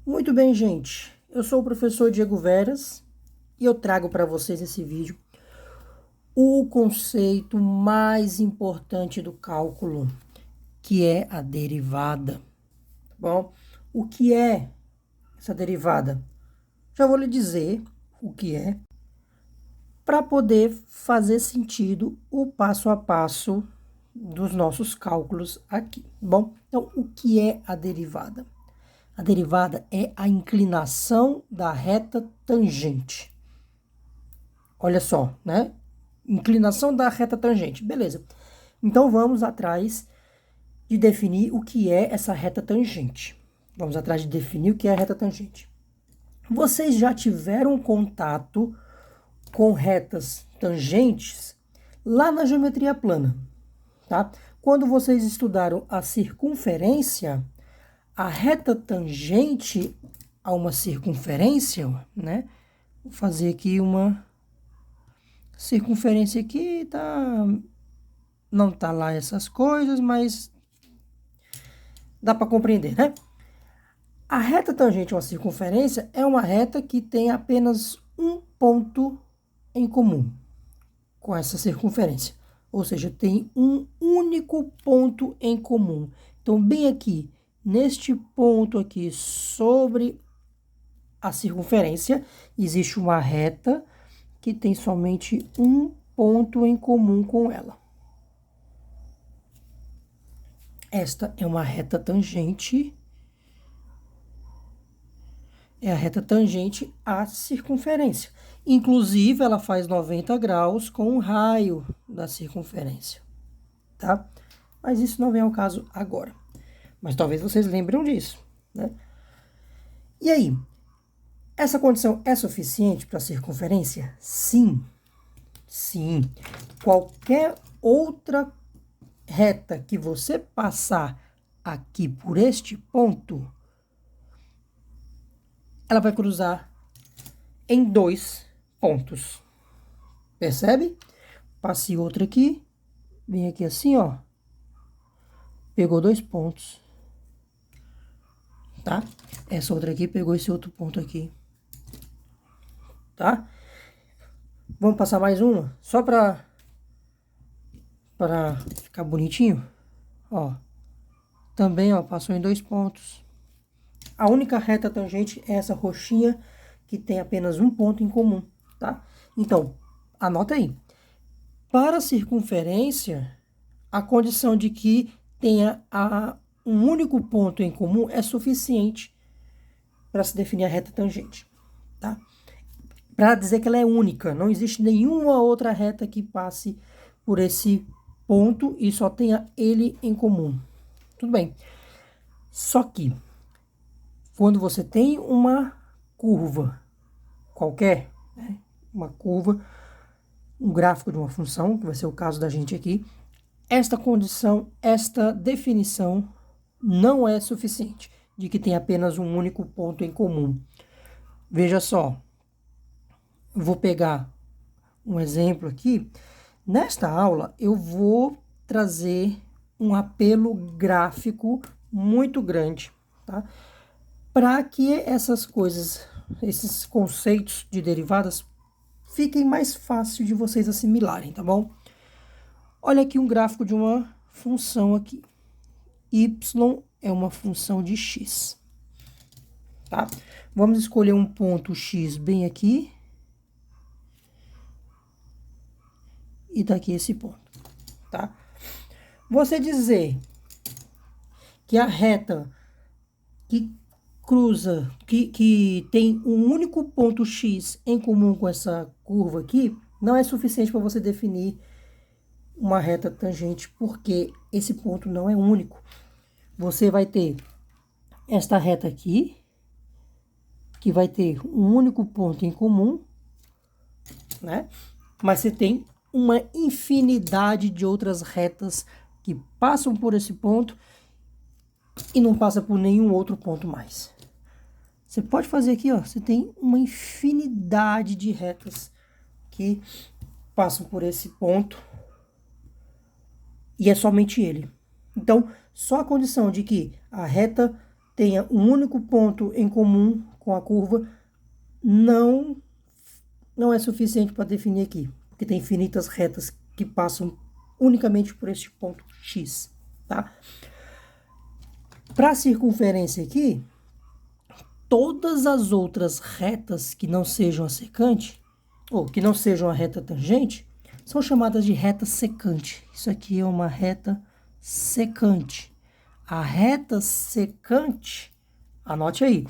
Muito bem, gente. Eu sou o professor Diego Veras e eu trago para vocês nesse vídeo o conceito mais importante do cálculo, que é a derivada. Tá bom? O que é essa derivada? Já vou lhe dizer o que é, para poder fazer sentido o passo a passo dos nossos cálculos aqui. Bom, então o que é a derivada? A derivada é a inclinação da reta tangente. Olha só, né? Inclinação da reta tangente. Beleza. Então vamos atrás de definir o que é essa reta tangente. Vamos atrás de definir o que é a reta tangente. Vocês já tiveram contato com retas tangentes lá na geometria plana, tá? Quando vocês estudaram a circunferência, a reta tangente a uma circunferência, né? Vou fazer aqui uma circunferência aqui, tá? Não tá lá essas coisas, mas dá para compreender, né? A reta tangente a uma circunferência é uma reta que tem apenas um ponto em comum com essa circunferência. Ou seja, tem um único ponto em comum. Então, bem aqui, neste ponto aqui sobre a circunferência, existe uma reta que tem somente um ponto em comum com ela. Esta é uma reta tangente, é a reta tangente à circunferência. Inclusive, ela faz 90 graus com o raio da circunferência, tá? Mas isso não vem ao caso agora. Mas talvez vocês lembrem disso, né? E aí, essa condição é suficiente para a circunferência? Sim. Sim. Qualquer outra reta que você passar aqui por este ponto, ela vai cruzar em dois pontos. Percebe? Passe outra aqui, vem aqui assim, ó. Pegou dois pontos. Tá? Essa outra aqui pegou esse outro ponto aqui. Tá? Vamos passar mais uma, só para ficar bonitinho. Ó. Também, ó, passou em dois pontos. A única reta tangente é essa roxinha, que tem apenas um ponto em comum, tá? Então, anota aí. Para a circunferência, a condição de que tenha um único ponto em comum é suficiente para se definir a reta tangente, tá? Para dizer que ela é única, não existe nenhuma outra reta que passe por esse ponto e só tenha ele em comum. Tudo bem. Só que, quando você tem uma curva qualquer, né? Uma curva, um gráfico de uma função, que vai ser o caso da gente aqui, esta condição, esta definição não é suficiente, de que tem apenas um único ponto em comum. Veja só, vou pegar um exemplo aqui. Nesta aula, eu vou trazer um apelo gráfico muito grande, tá? Para que essas coisas, esses conceitos de derivadas fiquem mais fácil de vocês assimilarem, tá bom? Olha aqui um gráfico de uma função aqui. Y é uma função de x, tá? Vamos escolher um ponto x bem aqui. E daqui esse ponto, tá? Você dizer que a reta que cruza, que tem um único ponto x em comum com essa curva aqui, não é suficiente para você definir uma reta tangente, porque esse ponto não é único. Você vai ter esta reta aqui, que vai ter um único ponto em comum, né? Mas você tem uma infinidade de outras retas que passam por esse ponto e não passa por nenhum outro ponto mais. Você pode fazer aqui, ó, você tem uma infinidade de retas que passam por esse ponto e é somente ele. Então, só a condição de que a reta tenha um único ponto em comum com a curva, não é suficiente para definir aqui, porque tem infinitas retas que passam unicamente por este ponto X, tá? Para a circunferência aqui, todas as outras retas que não sejam a secante, ou que não sejam a reta tangente, são chamadas de reta secante. Isso aqui é uma reta secante. A reta secante, anote aí,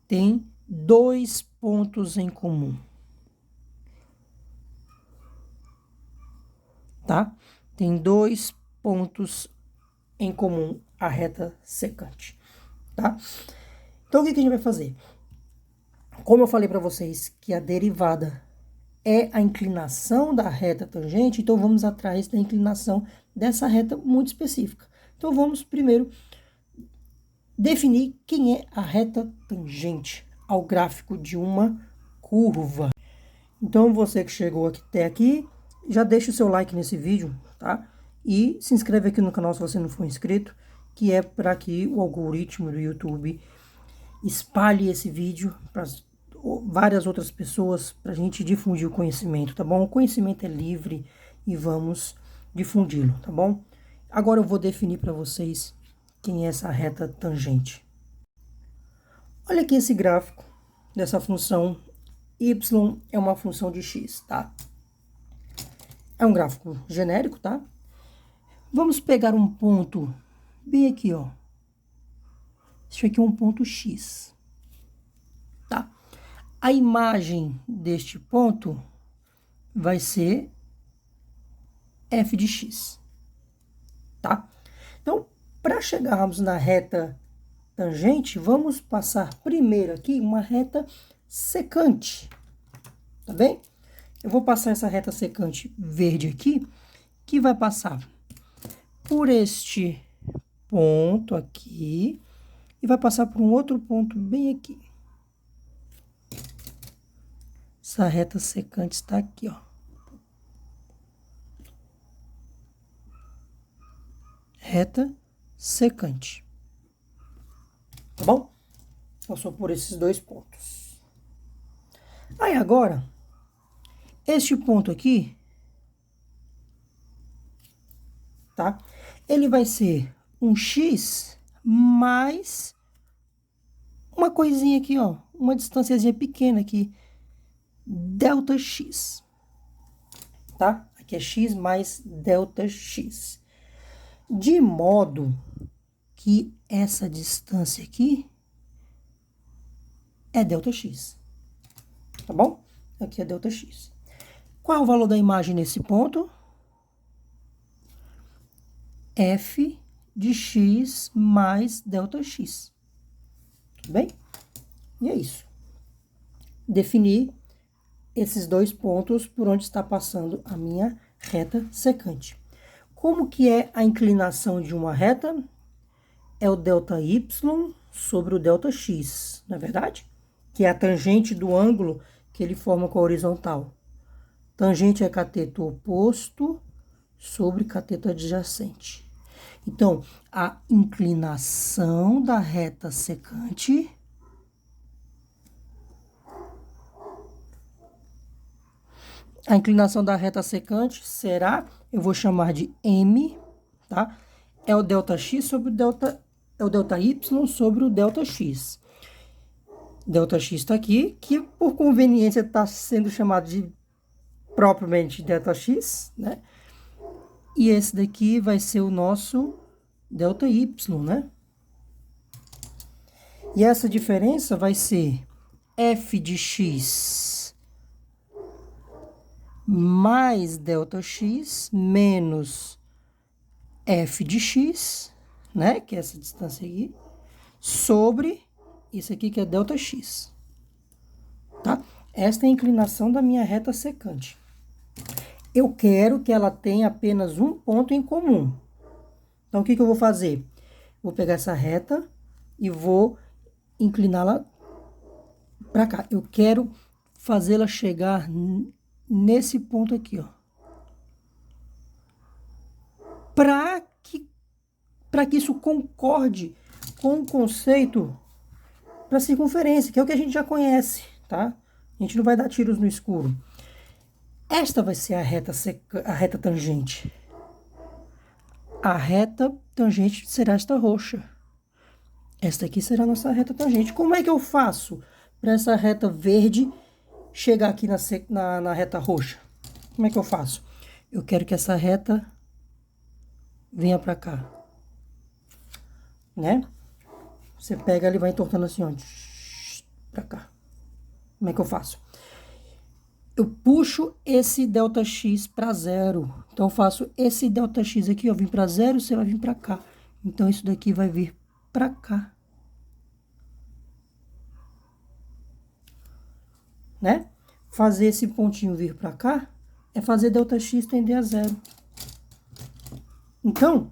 tem 2 pontos em comum. Tá? Tem 2 pontos em comum a reta secante, tá? Então, o que a gente vai fazer? Como eu falei para vocês que a derivada é a inclinação da reta tangente, então vamos atrás da inclinação dessa reta muito específica. Então, vamos primeiro definir quem é a reta tangente ao gráfico de uma curva. Então, você que chegou até aqui, já deixa o seu like nesse vídeo, tá? E se inscreve aqui no canal se você não for inscrito, que é para que o algoritmo do YouTube espalhe esse vídeo para várias outras pessoas, para a gente difundir o conhecimento, tá bom? O conhecimento é livre e vamos difundi-lo, tá bom? Agora eu vou definir para vocês quem é essa reta tangente. Olha aqui esse gráfico dessa função y é uma função de x, tá? É um gráfico genérico, tá? Vamos pegar um ponto bem aqui, ó. Isso aqui é um ponto x, tá? A imagem deste ponto vai ser f de x, tá? Então, para chegarmos na reta tangente, vamos passar primeiro aqui uma reta secante, tá bem? Eu vou passar essa reta secante verde aqui, que vai passar por este ponto aqui e vai passar por um outro ponto bem aqui. Essa reta secante está aqui, ó. Reta secante. Tá bom? Passou por esses 2 pontos. Aí agora, este ponto aqui, tá? Ele vai ser um x mais uma coisinha aqui, ó. Uma distânciazinha pequena aqui. Delta x. Tá? Aqui é x mais delta x. De modo que essa distância aqui é delta x. Tá bom? Aqui é delta x. Qual é o valor da imagem nesse ponto? F de x mais delta x. Tudo bem? E é isso. Definir esses 2 pontos por onde está passando a minha reta secante. Como que é a inclinação de uma reta? É o delta y sobre o delta x, não é verdade? Que é a tangente do ângulo que ele forma com a horizontal. Tangente é cateto oposto sobre cateto adjacente. Então, a inclinação da reta secante será, eu vou chamar de m, tá? É o delta x sobre o delta, é o delta y sobre o delta x. Delta x está aqui, que por conveniência está sendo chamado de propriamente delta x, né? E esse daqui vai ser o nosso delta y, né? E essa diferença vai ser f de x mais delta x menos f de x, né? Que é essa distância aqui, sobre isso aqui que é delta x, tá? Esta é a inclinação da minha reta secante. Eu quero que ela tenha apenas um ponto em comum. Então, o que eu vou fazer? Vou pegar essa reta e vou incliná-la para cá. Eu quero fazê-la chegar nesse ponto aqui, ó. Para que isso concorde com o conceito para circunferência, que é o que a gente já conhece, tá? A gente não vai dar tiros no escuro. Esta vai ser a reta tangente. A reta tangente será esta roxa. Esta aqui será a nossa reta tangente. Como é que eu faço para essa reta verde chegar aqui na reta roxa? Como é que eu faço? Eu quero que essa reta venha para cá, né? Você pega ali e vai entortando assim, ó, para cá. Como é que eu faço? Eu puxo esse ΔX para zero. Então, eu faço esse ΔX aqui, ó, vim para zero, você vai vir para cá. Então, isso daqui vai vir para cá. Né? Fazer esse pontinho vir para cá é fazer ΔX tender a zero. Então,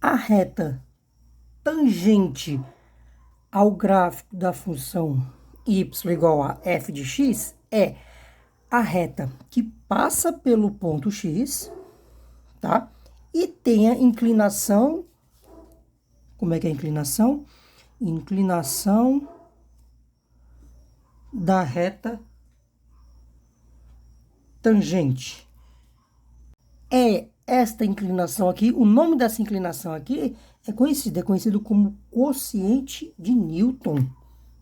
a reta tangente ao gráfico da função y igual a f de x é a reta que passa pelo ponto x, tá? E tem a inclinação. Como é que é a inclinação? Inclinação da reta tangente. É esta inclinação aqui, o nome dessa inclinação aqui é conhecido como quociente de Newton.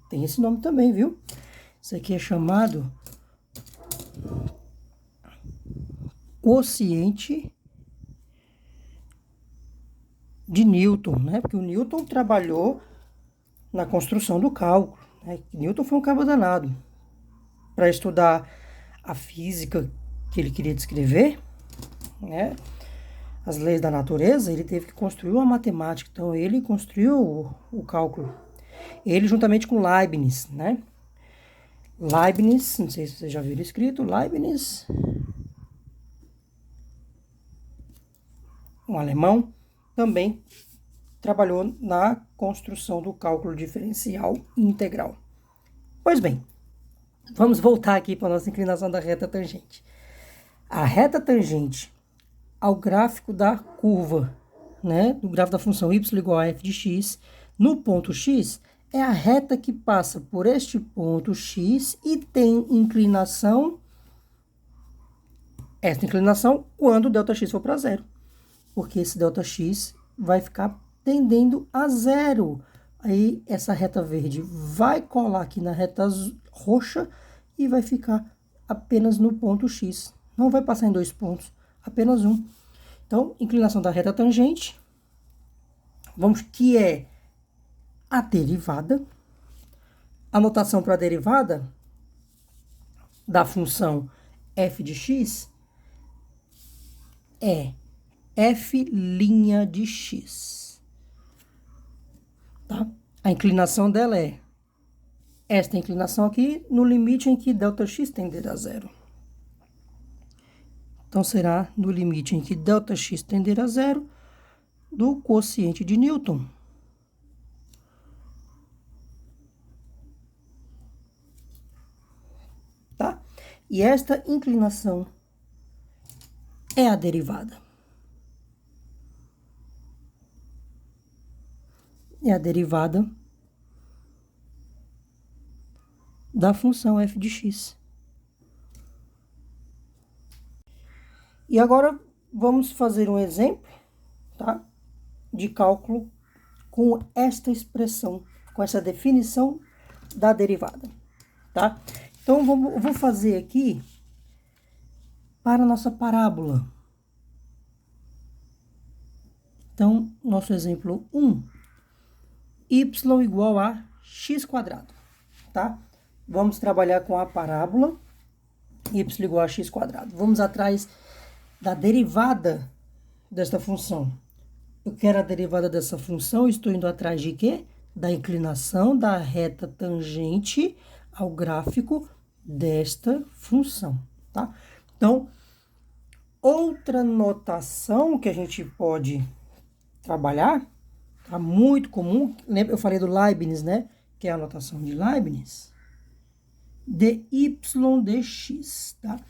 Tem esse nome também, viu? Isso aqui é chamado quociente de Newton, né? Porque o Newton trabalhou na construção do cálculo, né? Newton foi um cabo danado para estudar a física que ele queria descrever, né? As leis da natureza, ele teve que construir uma matemática. Então, ele construiu o cálculo. Ele, juntamente com Leibniz, né? Leibniz, não sei se vocês já viram escrito, Leibniz, um alemão, também trabalhou na construção do cálculo diferencial integral. Pois bem, vamos voltar aqui para a nossa inclinação da reta tangente. A reta tangente ao gráfico da curva, né, do gráfico da função y igual a f de x, no ponto x, é a reta que passa por este ponto x e tem inclinação, esta inclinação, quando o ΔX for para zero. Porque esse ΔX vai ficar tendendo a zero. Aí, essa reta verde vai colar aqui na reta roxa e vai ficar apenas no ponto x. Não vai passar em dois pontos, apenas um. Então, inclinação da reta tangente, vamos que é a derivada. A notação para a derivada da função f de x é f' de x. Tá? A inclinação dela é esta inclinação aqui no limite em que ΔX tender a zero. Então, será no limite em que ΔX tender a zero do quociente de Newton. Tá? E esta inclinação é a derivada. É a derivada da função f de x. E agora, vamos fazer um exemplo, tá? De cálculo com esta expressão, com essa definição da derivada, tá? Então, eu vou fazer aqui para a nossa parábola. Então, nosso exemplo 1, y igual a x², tá? Vamos trabalhar com a parábola y igual a x². Vamos atrás da derivada desta função. Eu quero a derivada dessa função, estou indo atrás de quê? Da inclinação da reta tangente ao gráfico desta função, tá? Então, outra notação que a gente pode trabalhar, tá muito comum, lembra, eu falei do Leibniz, né? Que é a notação de Leibniz, dy dx, tá?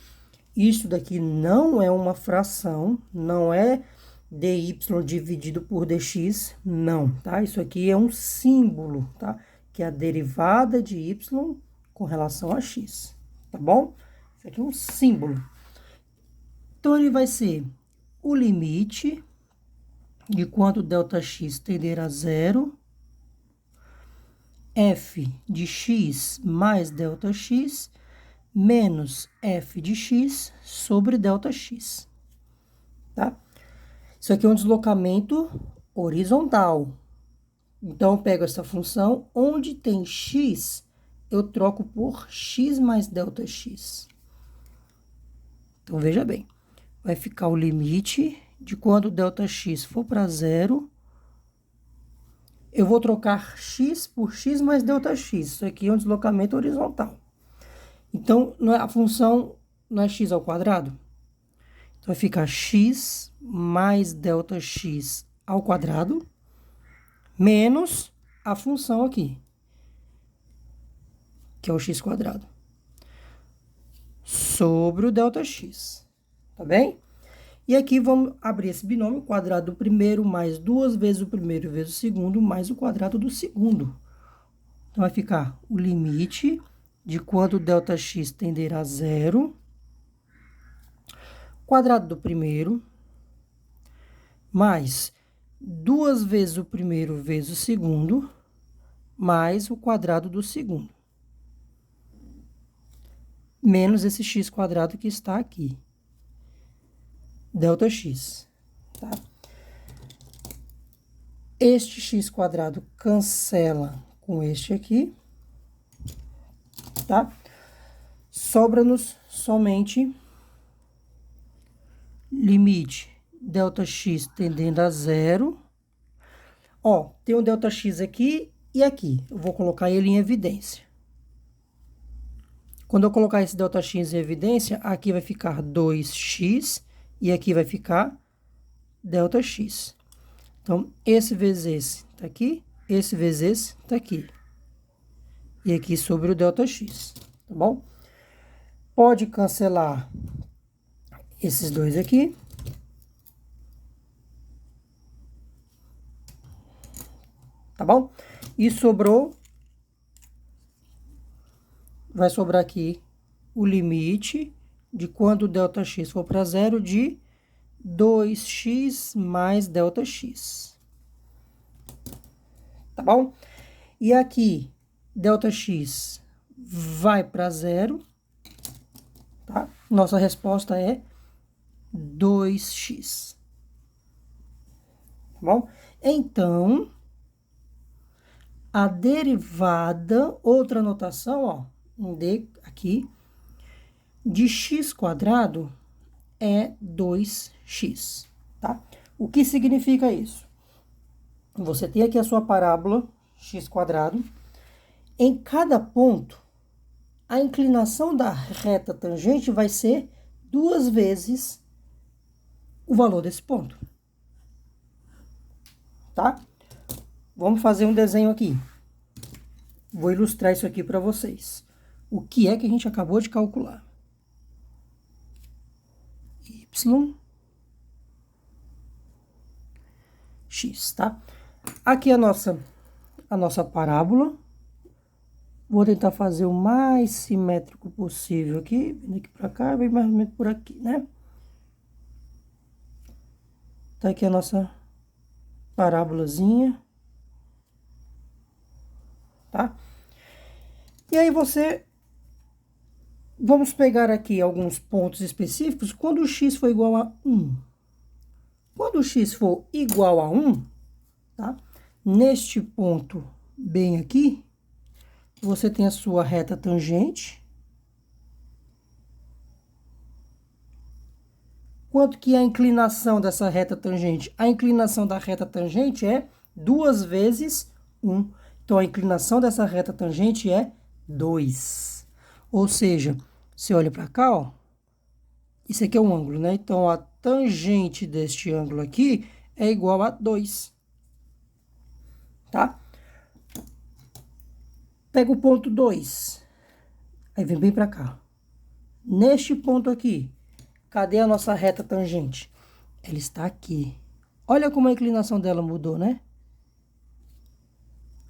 Isso daqui não é uma fração, não é dy dividido por dx, não, tá? Isso aqui é um símbolo, tá? Que é a derivada de y com relação a x, tá bom? Isso aqui é um símbolo. Então, ele vai ser o limite de quando ΔX tender a zero, f de x mais ΔX, menos f de x sobre ΔX, tá? Isso aqui é um deslocamento horizontal. Então, eu pego essa função, onde tem x, eu troco por x mais ΔX. Então, veja bem, vai ficar o limite de quando ΔX for para zero, eu vou trocar x por x mais ΔX. Isso aqui é um deslocamento horizontal. Então, a função não é x ao quadrado? Então, vai ficar x mais ΔX ao quadrado, menos a função aqui, que é o x quadrado, sobre o ΔX, tá bem? E aqui vamos abrir esse binômio, quadrado do primeiro mais 2 vezes o primeiro vezes o segundo, mais o quadrado do segundo. Então, vai ficar o limite de quando ΔX tender a zero, quadrado do primeiro, mais 2 vezes o primeiro vezes o segundo, mais o quadrado do segundo. Menos esse x quadrado que está aqui. ΔX, tá? Este x quadrado cancela com este aqui, tá? Sobra-nos somente limite ΔX tendendo a zero. Ó, tem um ΔX aqui e aqui. Eu vou colocar ele em evidência. Quando eu colocar esse ΔX em evidência, aqui vai ficar 2x e aqui vai ficar ΔX. Então, esse vezes esse tá aqui, esse vezes esse tá aqui. E aqui sobre o ΔX, tá bom? Pode cancelar esses dois aqui. Tá bom? E sobrou, vai sobrar aqui o limite de quando o ΔX for para zero de 2x mais ΔX. Tá bom? E aqui, ΔX vai para zero, tá? Nossa resposta é 2x. Tá bom? Então, a derivada, outra notação, ó, um D aqui, de x quadrado é 2x, tá? O que significa isso? Você tem aqui a sua parábola x quadrado. Em cada ponto, a inclinação da reta tangente vai ser 2 vezes o valor desse ponto, tá? Vamos fazer um desenho aqui. Vou ilustrar isso aqui para vocês. O que é que a gente acabou de calcular? Y, x, tá? Aqui a nossa parábola. Vou tentar fazer o mais simétrico possível aqui. Vindo aqui para cá, vem mais ou menos por aqui, né? Tá aqui a nossa parábolazinha. Tá? E aí vamos pegar aqui alguns pontos específicos quando o x for igual a 1. Quando o x for igual a 1, tá? Neste ponto bem aqui, você tem a sua reta tangente. Quanto que é a inclinação dessa reta tangente? A inclinação da reta tangente é 2 vezes 1. Então, a inclinação dessa reta tangente é 2. Ou seja, você olha para cá, ó. Isso aqui é um ângulo, né? Então, a tangente deste ângulo aqui é igual a 2. Tá? Pega o ponto 2. Aí vem bem para cá. Neste ponto aqui, cadê a nossa reta tangente? Ela está aqui. Olha como a inclinação dela mudou, né?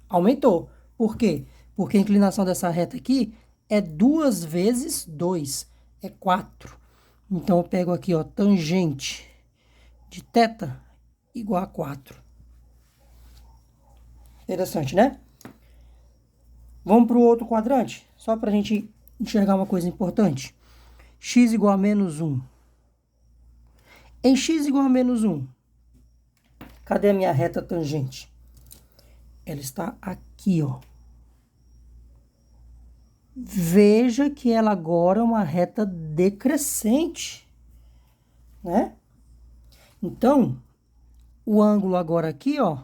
Aumentou. Por quê? Porque a inclinação dessa reta aqui é 2 vezes 2, é 4. Então, eu pego aqui, ó, tangente de θ igual a 4. Interessante, né? Vamos para o outro quadrante, só para a gente enxergar uma coisa importante. X igual a menos 1. Em x igual a menos 1, cadê a minha reta tangente? Ela está aqui, ó. Veja que ela agora é uma reta decrescente, né? Então, o ângulo agora aqui, ó,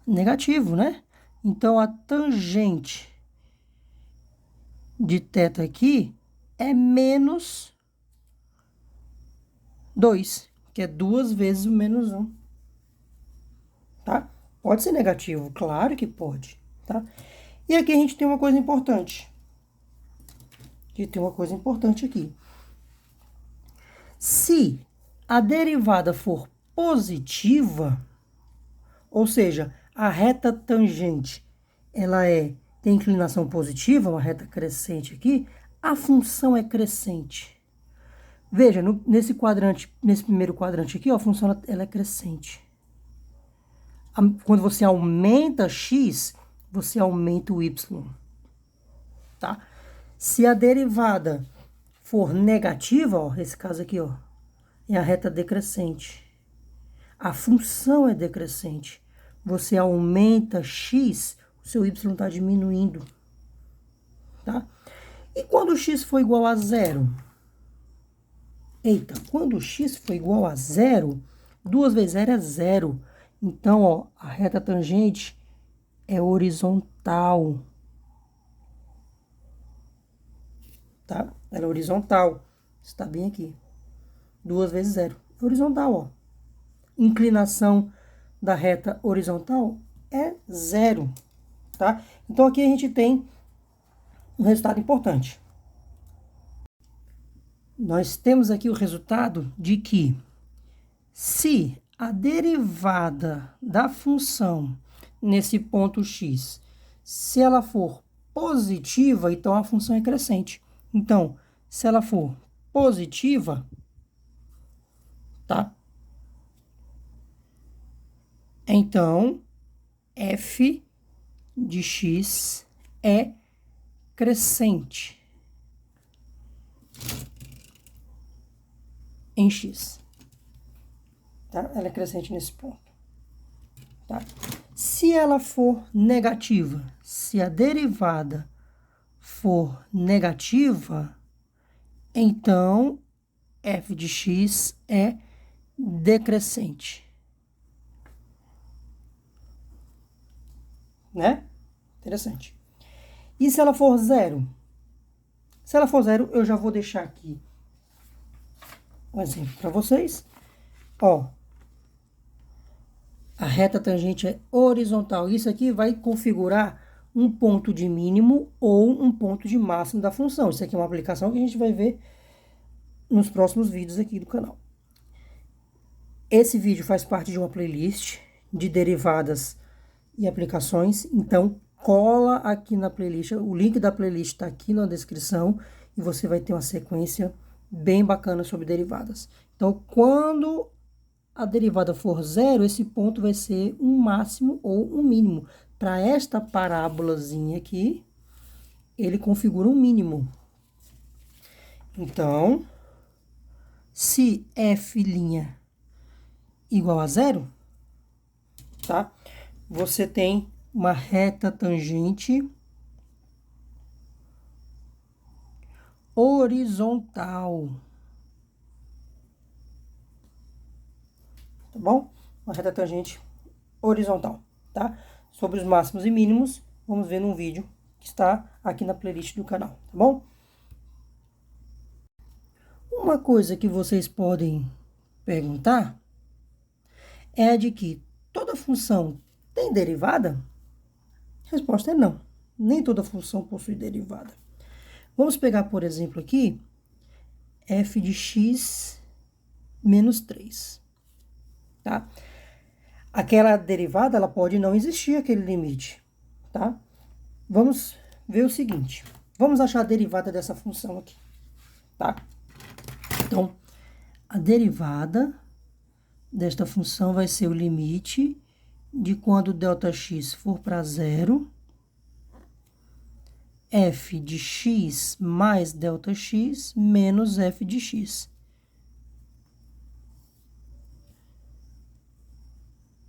negativo, né? Então, a tangente de θ aqui é menos 2, que é 2 vezes o menos 1, tá? Pode ser negativo, claro que pode, tá? E aqui a gente tem uma coisa importante. Aqui. Se a derivada for positiva, ou seja, a reta tangente, ela tem inclinação positiva, uma reta crescente aqui, a função é crescente. Veja, nesse primeiro quadrante aqui, ó, a função ela é crescente. Quando você aumenta x, você aumenta o y, tá? Se a derivada for negativa, ó, esse caso aqui, ó, é a reta decrescente. A função é decrescente. Você aumenta x, o seu y está diminuindo, tá? E quando x for igual a zero? Eita, quando x for igual a zero, 2 vezes 0 é 0. Então, ó, a reta tangente é horizontal, tá? Ela é horizontal. Está bem aqui. 2 vezes 0. É horizontal, ó. Inclinação da reta horizontal é 0, tá? Então, aqui a gente tem um resultado importante. Nós temos aqui o resultado de que se a derivada da função nesse ponto x, se ela for positiva, então a função é crescente. Então, se ela for positiva, tá? Então, f de x é crescente em x. Tá? Ela é crescente nesse ponto. Tá? Se ela for negativa, se a derivada for negativa, então f de x é decrescente. Né? Interessante. E se ela for zero? Se ela for zero, eu já vou deixar aqui um exemplo para vocês. Ó, a reta tangente é horizontal. Isso aqui vai configurar um ponto de mínimo ou um ponto de máximo da função. Isso aqui é uma aplicação que a gente vai ver nos próximos vídeos aqui do canal. Esse vídeo faz parte de uma playlist de derivadas e aplicações. Então, cola aqui na playlist. O link da playlist está aqui na descrição e você vai ter uma sequência bem bacana sobre derivadas. Então, quando a derivada for zero, esse ponto vai ser um máximo ou um mínimo. Para esta parábolazinha aqui, ele configura um mínimo. Então, se f' igual a zero, tá? Você tem uma reta tangente horizontal. Tá bom? Uma reta tangente horizontal, tá? Sobre os máximos e mínimos, vamos ver num vídeo que está aqui na playlist do canal, tá bom? Uma coisa que vocês podem perguntar é a de que toda função tem derivada? A resposta é não. Nem toda função possui derivada. Vamos pegar, por exemplo, aqui, f de x menos 3. tá? Aquela derivada, ela pode não existir aquele limite, tá? Vamos ver o seguinte. Vamos achar a derivada dessa função aqui, tá? Então, a derivada desta função vai ser o limite de quando ΔX for para zero, f de x mais ΔX menos f de x.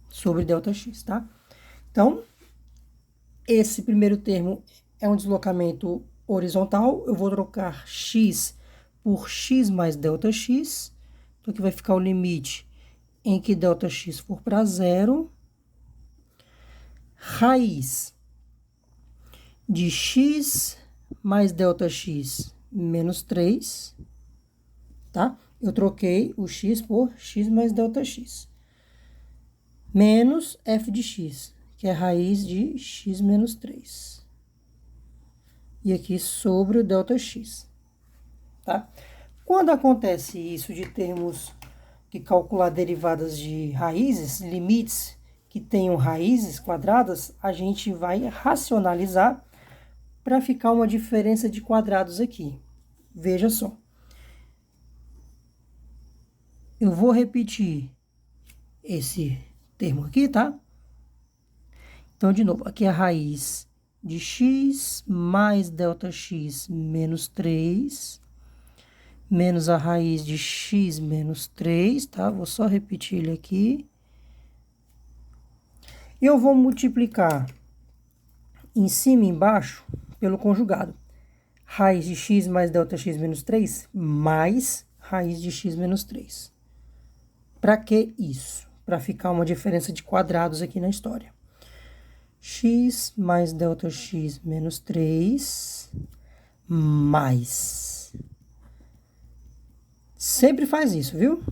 Sobre ΔX, tá? Então, esse primeiro termo é um deslocamento horizontal. Eu vou trocar x por x mais ΔX. Então, aqui vai ficar o limite em que ΔX for para zero. Raiz de x mais ΔX menos 3, tá? Eu troquei o x por x mais ΔX. Menos f de x, que é a raiz de x menos 3. E aqui sobre o ΔX, tá? Quando acontece isso de termos que calcular derivadas de raízes, limites que tenham raízes quadradas, a gente vai racionalizar para ficar uma diferença de quadrados aqui. Veja só. Eu vou repetir esse termo aqui, tá? Então, de novo, aqui é a raiz de x mais ΔX menos 3, menos a raiz de x menos 3, tá? Vou só repetir ele aqui. E eu vou multiplicar em cima e embaixo pelo conjugado. Raiz de x mais ΔX menos 3 mais raiz de x menos 3. Para que isso? Para ficar uma diferença de quadrados aqui na história. X mais ΔX menos 3 mais. Sempre faz isso, viu?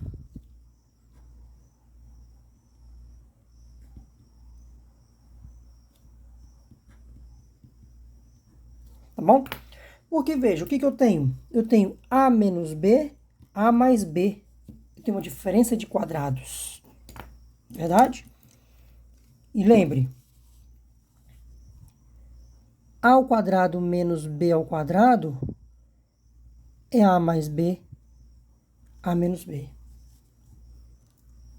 Tá bom? Porque, veja, o que eu tenho? Eu tenho A menos B, A mais B. Eu tenho uma diferença de quadrados. Verdade? E lembre, A ao quadrado menos B ao quadrado é A mais B, A menos B.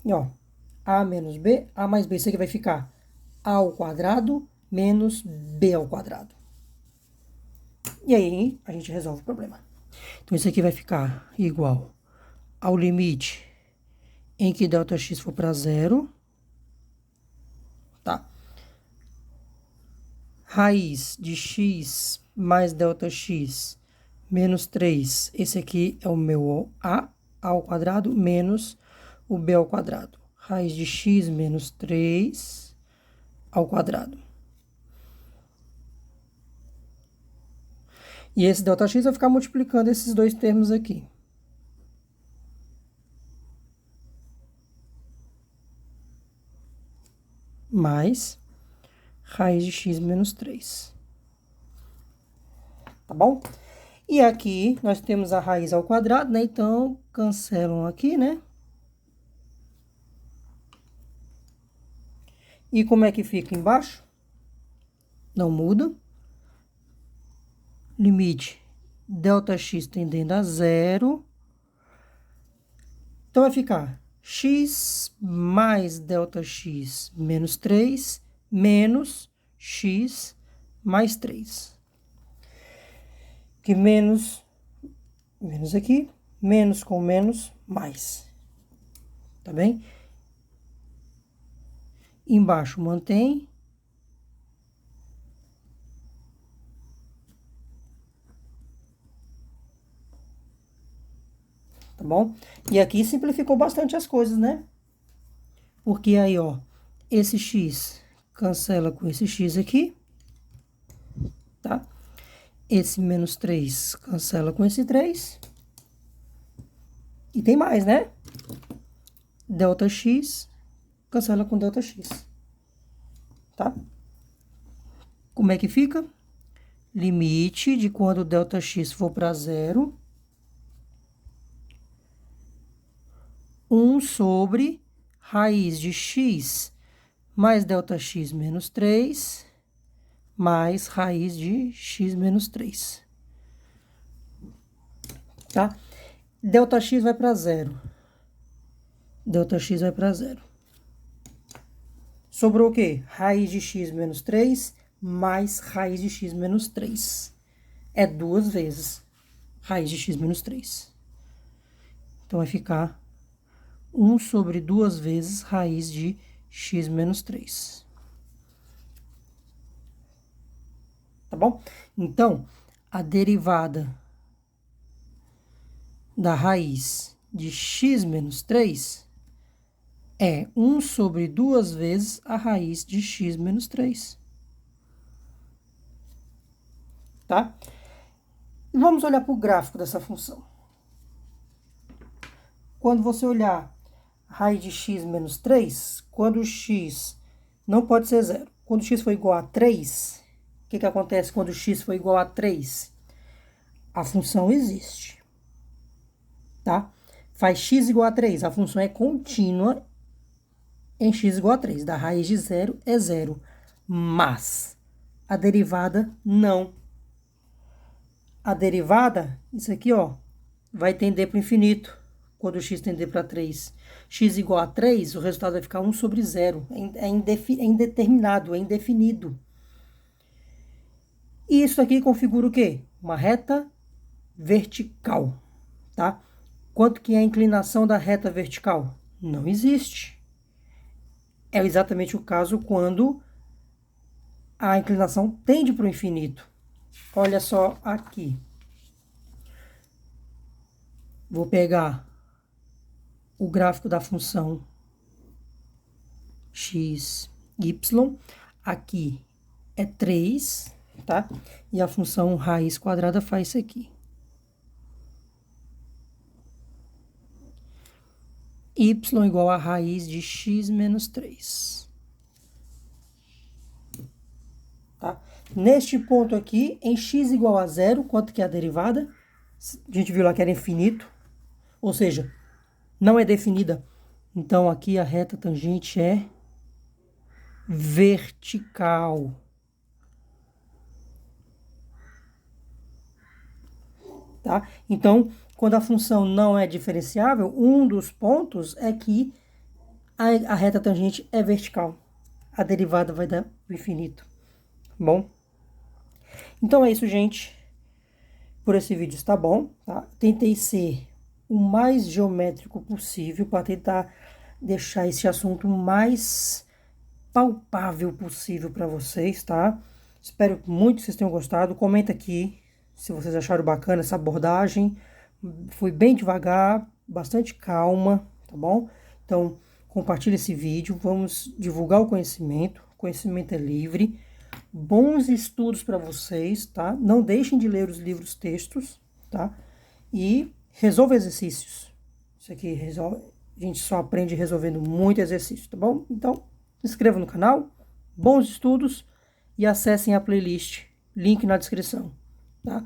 E, ó, A menos B, A mais B. Isso aqui vai ficar A ao quadrado menos B ao quadrado. E aí, a gente resolve o problema. Então, isso aqui vai ficar igual ao limite em que ΔX for para zero, tá? Raiz de x mais ΔX menos 3. Esse aqui é o meu A ao quadrado menos o B ao quadrado. Raiz de x menos 3 ao quadrado. E esse ΔX vai ficar multiplicando esses dois termos aqui. Mais raiz de x menos 3. Tá bom? E aqui nós temos a raiz ao quadrado, né? Então, cancelam aqui, né? E como é que fica embaixo? Não muda. Limite ΔX tendendo a zero. Então, vai ficar x mais ΔX menos 3 menos x mais 3. Que menos aqui, menos com menos, mais. Tá bem? Embaixo mantém. Tá bom? E aqui simplificou bastante as coisas, né? Porque aí, ó, esse x cancela com esse x aqui, tá? Esse menos 3 cancela com esse 3. E tem mais, né? ΔX cancela com ΔX. Tá? Como é que fica? Limite de quando ΔX for para zero. 1 sobre raiz de x mais ΔX menos 3, mais raiz de x menos 3. Tá? ΔX vai para zero. ΔX vai para zero. Sobrou o quê? Raiz de x menos 3 mais raiz de x menos 3. É 2 vezes raiz de x menos 3. Então, vai ficar 1 sobre 2 vezes raiz de x menos 3. Tá bom? Então, a derivada da raiz de x menos 3 é 1 sobre 2 vezes a raiz de x menos 3. Tá? E vamos olhar para o gráfico dessa função. Quando você olhar a raiz de x menos 3, quando o x não pode ser zero. Quando o x for igual a 3, o que acontece quando o x for igual a 3? A função existe. Tá? Faz x igual a 3, a função é contínua em x igual a 3. Da raiz de 0 é 0. Mas a derivada não. A derivada, isso aqui, ó, vai tender para o infinito. Quando o x tender para 3. X igual a 3, o resultado vai ficar 1 sobre 0. É indeterminado, é indefinido. E isso aqui configura o quê? Uma reta vertical, tá? Quanto que é a inclinação da reta vertical? Não existe. É exatamente o caso quando a inclinação tende para o infinito. Olha só aqui. Vou pegar o gráfico da função x, y. Aqui é 3, tá? E a função raiz quadrada faz isso aqui. Y igual a raiz de x menos 3. Tá? Neste ponto aqui, em x igual a 0, quanto que é a derivada? A gente viu lá que era infinito. Ou seja, não é definida. Então, aqui a reta tangente é vertical. Tá? Então, quando a função não é diferenciável, um dos pontos é que a reta tangente é vertical. A derivada vai dar o infinito. Bom? Então é isso, gente. Por esse vídeo está bom. Tá? Tentei ser o mais geométrico possível para tentar deixar esse assunto mais palpável possível para vocês, tá? Espero muito que vocês tenham gostado. Comenta aqui se vocês acharam bacana essa abordagem. Fui bem devagar, bastante calma, tá bom? Então, compartilhe esse vídeo, vamos divulgar o conhecimento. O conhecimento é livre. Bons estudos para vocês, tá? Não deixem de ler os livros textos, tá? E resolva exercícios. Isso aqui resolve, a gente só aprende resolvendo muito exercício, tá bom? Então, se inscreva no canal, bons estudos e acessem a playlist, link na descrição, tá?